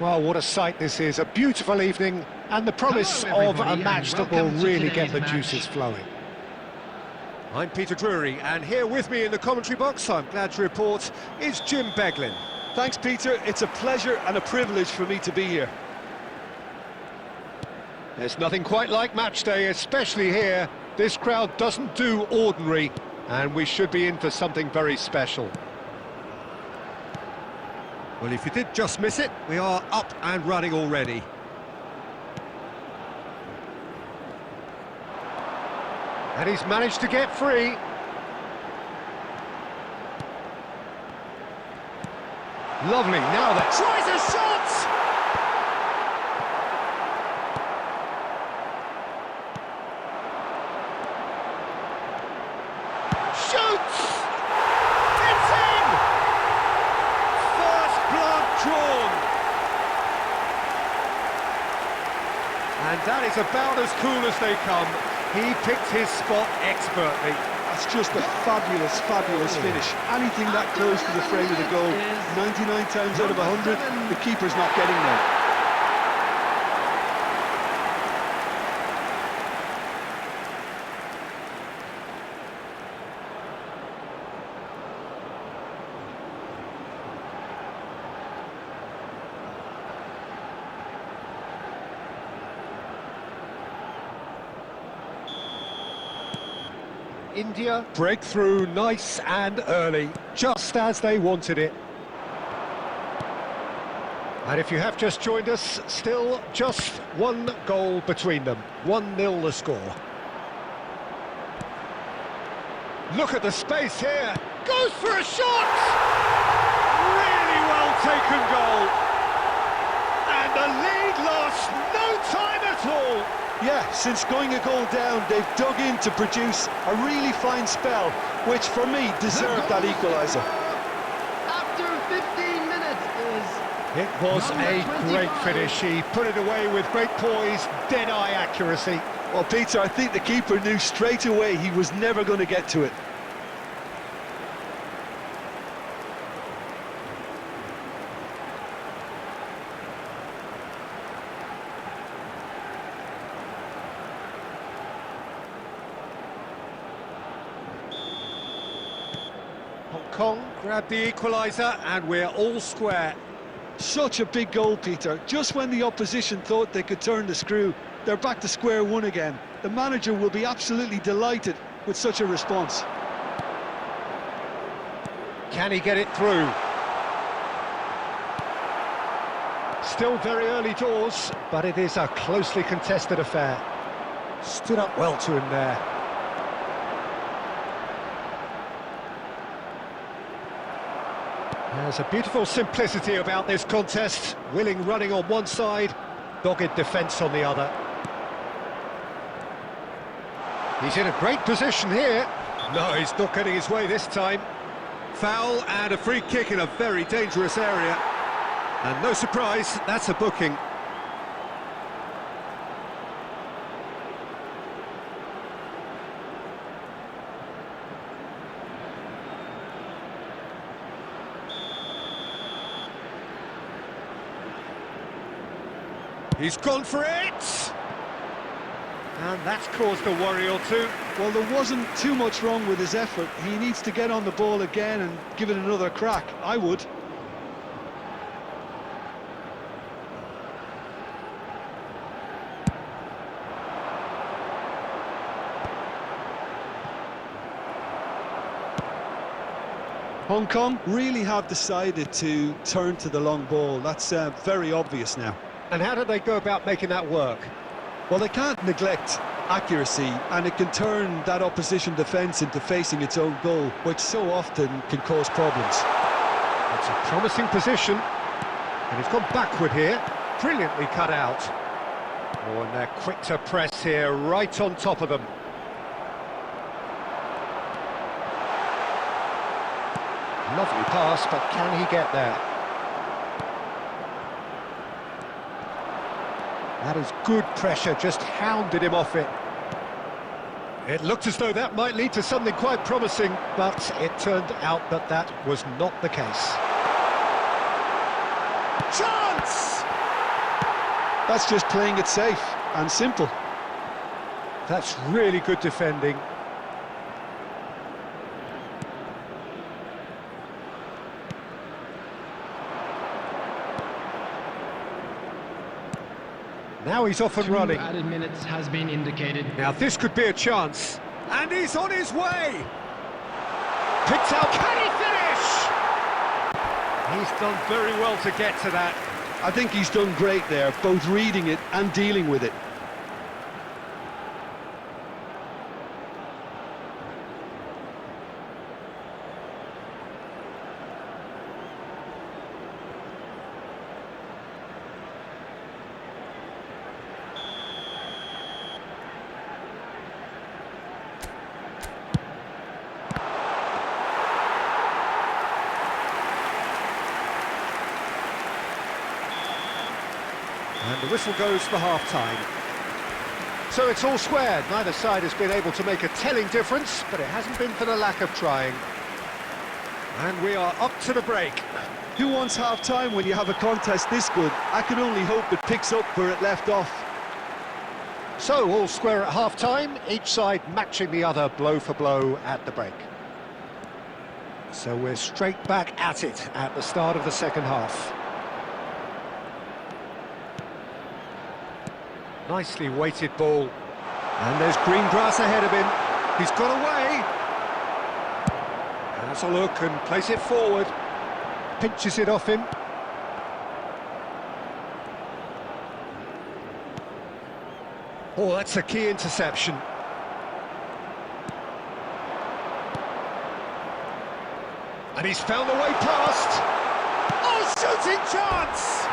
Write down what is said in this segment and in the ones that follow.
Well, what a sight this is, a beautiful evening, and the promise of a match that will really get the juices flowing. I'm Peter Drury, and here with me in the commentary box, I'm glad to report, is Jim Beglin. Thanks, Peter. It's a pleasure and a privilege for me to be here. There's nothing quite like match day, especially here. This crowd doesn't do ordinary, and we should be in for something very special. Well, if you did just miss it, we are up and running already. And he's managed to get free. Lovely, now that tries a shot! Shoots! It's in! First blood drawn. And that is about as cool as they come. He picked his spot expertly. That's just a fabulous, fabulous finish. Anything that close to the frame of the goal, 99 times out of 100, the keeper's not getting there. India breakthrough nice and early, just as they wanted it. And if you have just joined us, still just one goal between them, 1-0 the score. Look at the space here, goes for a shot! Really well taken goal. And the lead lost no time at all. Yeah, since going a goal down, they've dug in to produce a really fine spell, which for me deserved that equaliser. After 15 minutes is... It was a great finish. He put it away with great poise, dead-eye accuracy. Well, Peter, I think the keeper knew straight away he was never going to get to it. Hong Kong grabbed the equaliser and we're all square. Such a big goal, Peter. Just when the opposition thought they could turn the screw, they're back to square one again. The manager will be absolutely delighted with such a response. Can he get it through? Still very early doors, but it is a closely contested affair. Stood up well to him there. There's a beautiful simplicity about this contest. Willing running on one side, dogged defence on the other. He's in a great position here. No, he's not getting his way this time. Foul and a free kick in a very dangerous area. And no surprise, that's a booking. He's gone for it! And that's caused a worry or two. Well, there wasn't too much wrong with his effort. He needs to get on the ball again and give it another crack. I would. Hong Kong really have decided to turn to the long ball. That's very obvious now. And how do they go about making that work? Well, they can't neglect accuracy, and it can turn that opposition defence into facing its own goal, which so often can cause problems. It's a promising position, and he's gone backward here. Brilliantly cut out. Oh, and they're quick to press here, right on top of them. Lovely pass, but can he get there? That is good pressure, just hounded him off it. It looked as though that might lead to something quite promising, but it turned out that that was not the case. Chance! That's just playing it safe and simple. That's really good defending. Now he's off and running. Added minutes has been indicated. Now this could be a chance. And he's on his way! Picks out, can he finish? He's done very well to get to that. I think he's done great there, both reading it and dealing with it. And the whistle goes for half-time. So it's all squared. Neither side has been able to make a telling difference, but it hasn't been for the lack of trying. And we are up to the break. Who wants half-time when you have a contest this good? I can only hope it picks up where it left off. So all square at half-time, each side matching the other blow for blow at the break. So we're straight back at it at the start of the second half. Nicely weighted ball. And there's green grass ahead of him. He's got away. Has a look and plays it forward. Pinches it off him. Oh, that's a key interception. And he's found the way past. Oh, shooting chance!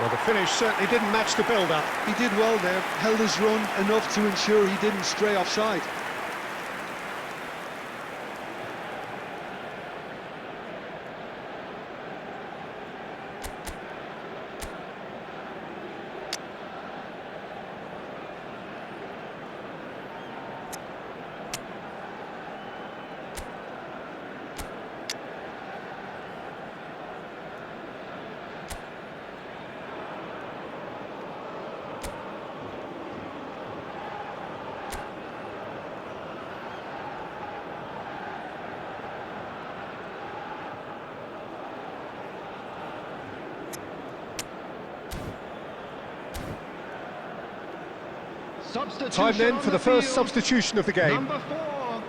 Well, the finish certainly didn't match the build-up. He did well there, held his run enough to ensure he didn't stray offside. Time then for the first substitution of the game. Number 4,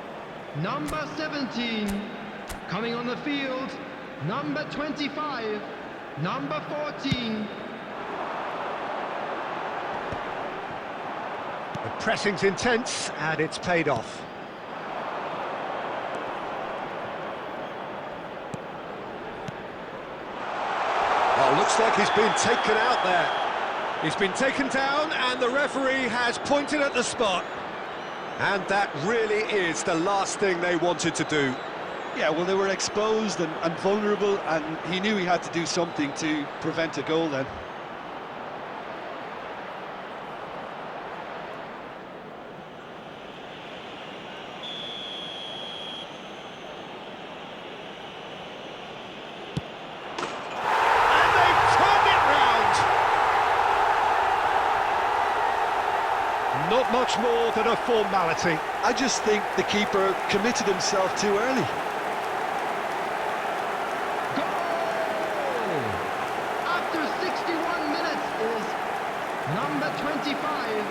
number 17, coming on the field, number 25, number 14. The pressing's intense and it's paid off. Oh, looks like he's been taken out there. He's been taken down and the referee has pointed at the spot. And that really is the last thing they wanted to do. Yeah, well, they were exposed and vulnerable, and he knew he had to do something to prevent a goal then. Not much more than a formality. I just think the keeper committed himself too early. Goal! After 61 minutes is number 25.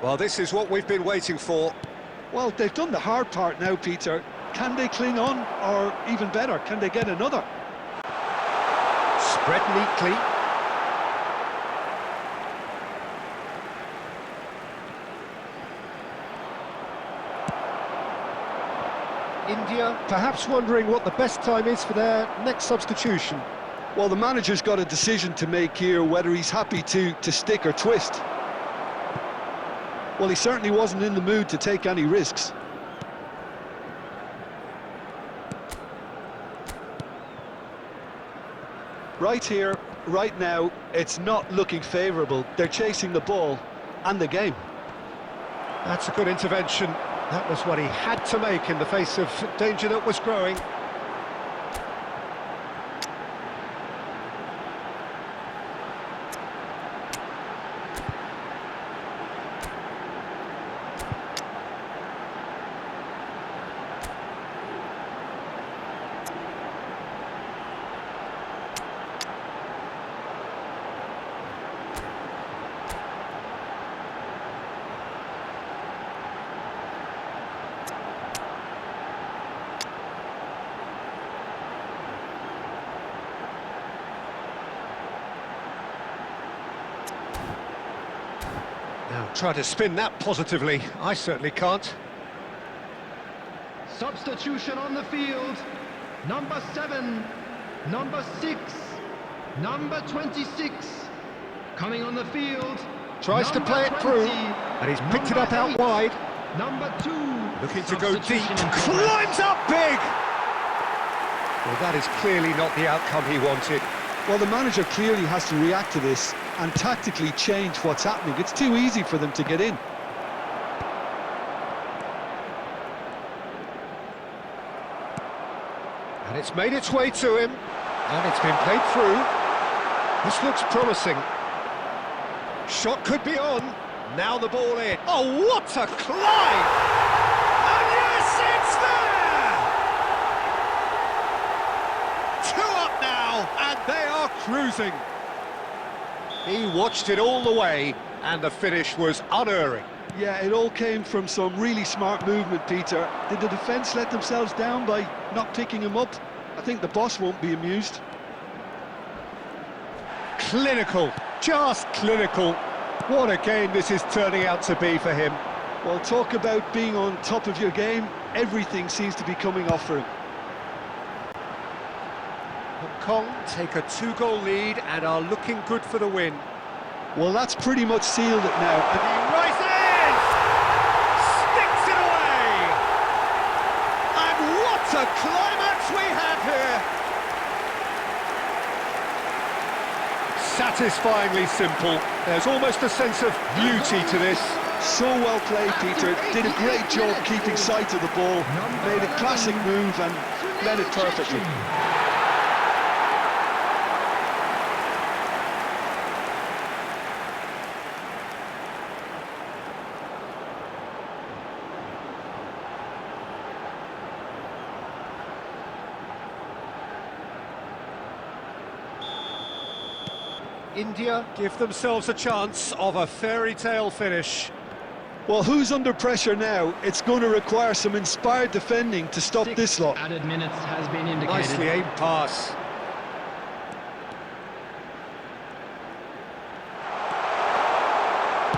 Well, this is what we've been waiting for. Well, they've done the hard part now, Peter. Can they cling on, or even better, can they get another? Spread neatly. India perhaps wondering what the best time is for their next substitution. Well, the manager's got a decision to make here, whether he's happy to stick or twist. Well, he certainly wasn't in the mood to take any risks. Right here, right now, it's not looking favourable. They're chasing the ball and the game. That's a good intervention. That was what he had to make in the face of danger that was growing. Now, try to spin that positively. I certainly can't. Substitution on the field. Number 7, number 6, number 26. Coming on the field. Tries to play it through, and he's picked it up out wide. Number 2. Looking to go deep. Climbs up big! Well, that is clearly not the outcome he wanted. Well, the manager clearly has to react to this and tactically change what's happening. It's too easy for them to get in. And it's made its way to him, and it's been played through. This looks promising. Shot could be on. Now the ball in. Oh, what a climb! And yes, it's there! 2 up now, and they are cruising. He watched it all the way, and the finish was unerring. Yeah, it all came from some really smart movement, Peter. Did the defence let themselves down by not picking him up? I think the boss won't be amused. Clinical, just clinical. What a game this is turning out to be for him. Well, talk about being on top of your game. Everything seems to be coming off for him. Hong Kong take a 2-goal lead and are looking good for the win. Well, that's pretty much sealed it now. And he rises! Sticks it away! And what a climax we have here! Satisfyingly simple. There's almost a sense of beauty to this. So well played, Peter. Did a great job keeping sight of the ball. Made a classic move and led it perfectly. India give themselves a chance of a fairy tale finish. Well, who's under pressure now? It's going to require some inspired defending to stop this lot. Added minutes has been indicated. Nicely aimed pass.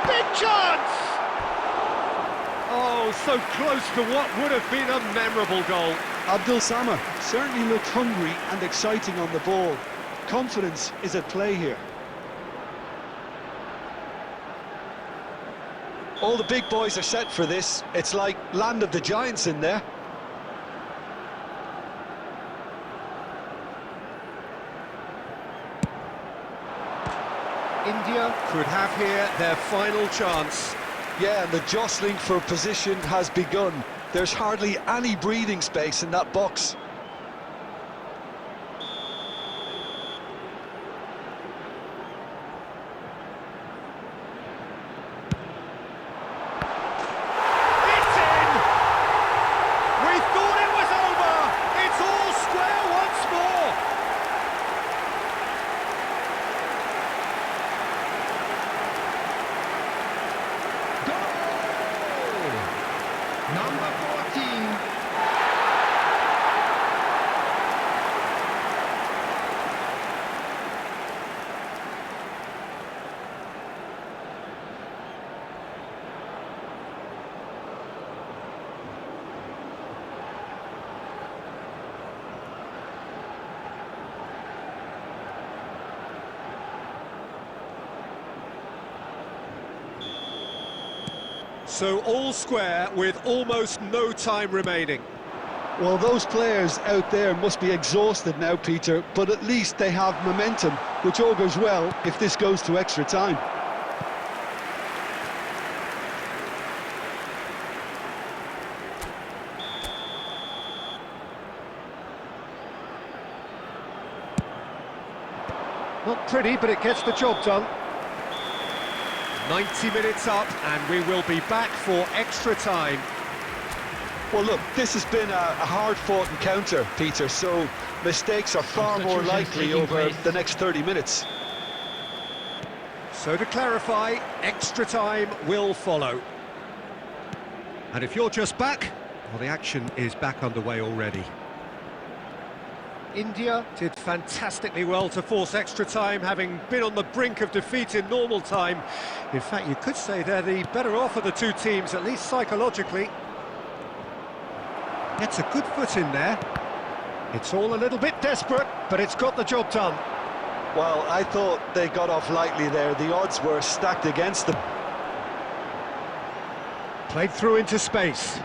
Big chance! Oh, so close to what would have been a memorable goal. Abdul Samad certainly looked hungry and exciting on the ball. Confidence is at play here. All the big boys are set for this. It's like land of the giants in there. India could have here their final chance. Yeah, and the jostling for position has begun. There's hardly any breathing space in that box. Number 14. So all square with almost no time remaining. Well, those players out there must be exhausted now, Peter, but at least they have momentum, which augurs well if this goes to extra time. Not pretty, but it gets the job done. 90 minutes up, and we will be back for extra time. Well, look, this has been a hard-fought encounter, Peter, so mistakes are far more likely over the next 30 minutes. So to clarify, extra time will follow. And if you're just back, well, the action is back underway already. India did fantastically well to force extra time, having been on the brink of defeat in normal time. In fact, you could say they're the better off of the two teams, at least psychologically. Gets a good foot in there. It's all a little bit desperate, but it's got the job done. Well, I thought they got off lightly there. The odds were stacked against them. Played through into space.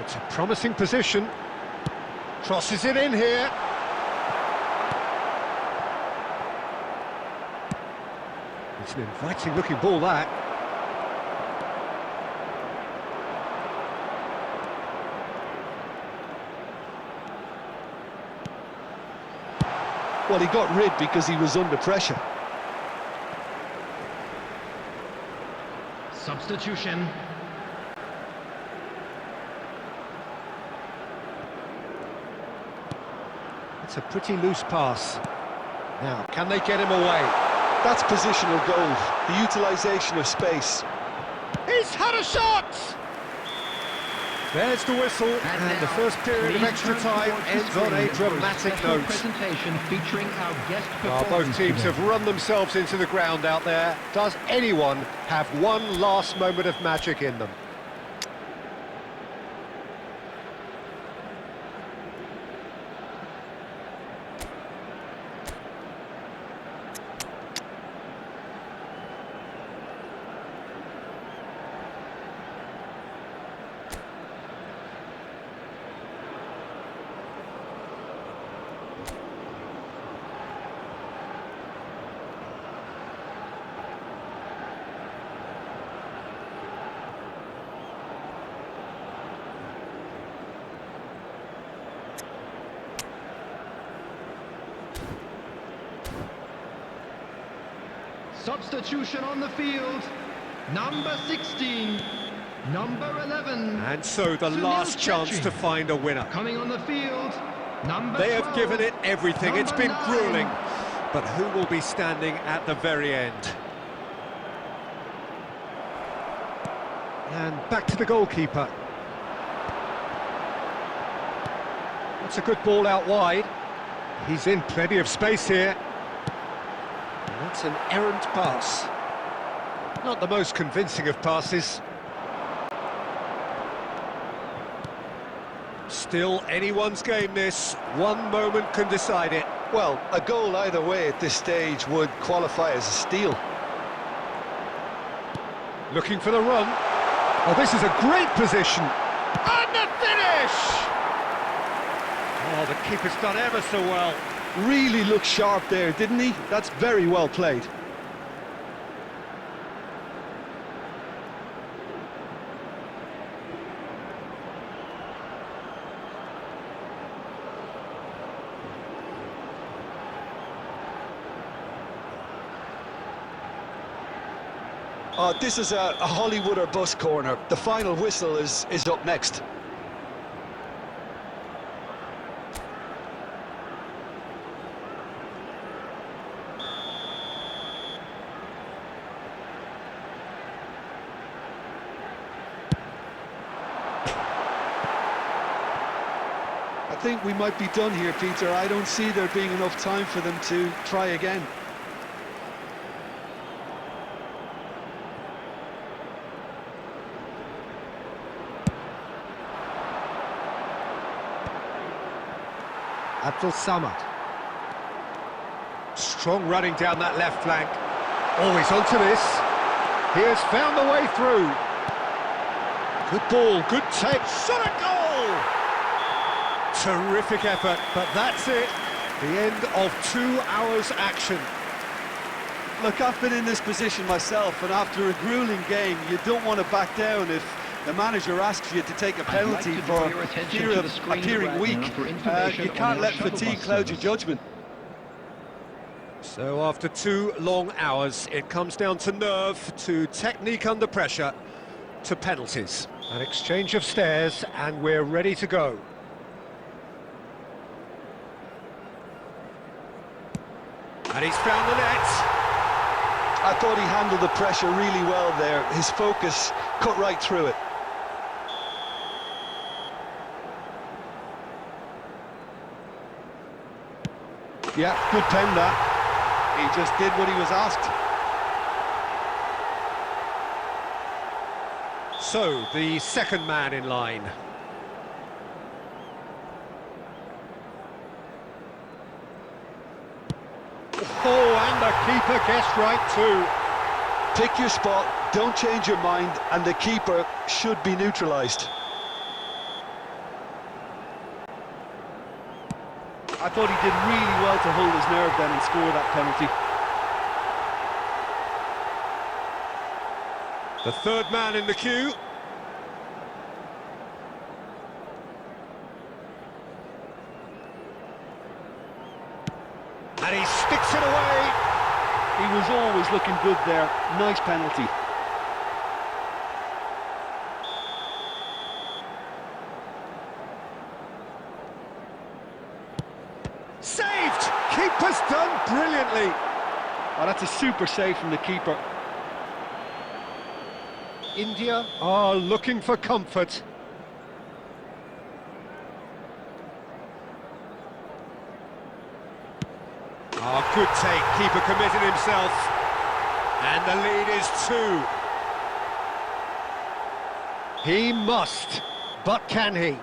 It's a promising position. Crosses it in here. It's an inviting-looking ball, that. Well, he got rid because he was under pressure. Substitution. It's a pretty loose pass. Now, can they get him away? That's positional goal, the utilisation of space. He's had a shot! There's the whistle, and the first period of extra time ends on a dramatic note. Presentation featuring our guest Both teams have run themselves into the ground out there. Does anyone have one last moment of magic in them? Substitution on the field. Number 16, number 11. And so the last chance to find a winner. Coming on the field, number They 12, have given it everything. It's been number 9. grueling. But who will be standing at the very end? And back to the goalkeeper. That's a good ball out wide. He's in plenty of space here. And that's an errant pass. Not the most convincing of passes. Still anyone's game, this. One moment can decide it. Well, a goal either way at this stage would qualify as a steal. Looking for the run. Oh, this is a great position. And the finish! Oh, the keeper's done ever so well. Really looked sharp there, didn't he? That's very well played. This is a Hollywood or bus corner. The final whistle is up next. I think we might be done here, Peter. I don't see there being enough time for them to try again. Abdul Samad. Strong running down that left flank. Always onto this. He has found the way through. Good ball, good take, shot a goal! Terrific effort, but that's it. The end of 2 hours action. Look, I've been in this position myself, and after a grueling game, you don't want to back down if the manager asks you to take a penalty for fear of appearing weak. You can't let fatigue cloud your judgment. So after 2 long hours, it comes down to nerve, to technique under pressure, to penalties. An exchange of stares, and we're ready to go. And he's found the net. I thought he handled the pressure really well there. His focus cut right through it. Yeah, good pen that. He just did what he was asked. So, the second man in line. Oh, and the keeper guessed right too. Pick your spot, don't change your mind, and the keeper should be neutralised. I thought he did really well to hold his nerve then and score that penalty. The third man in the queue. And he sticks it away. He was always looking good there. Nice penalty. Saved! Keeper's done brilliantly. Oh, that's a super save from the keeper. India are looking for comfort. Oh, good take. Keeper committed himself. And the lead is 2. He must, but can he?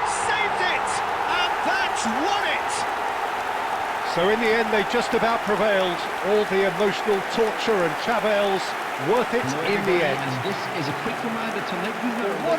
Saved it! And that's won it! So in the end, they just about prevailed. All the emotional torture and travails, worth it in the end. And this is a quick reminder to let you know.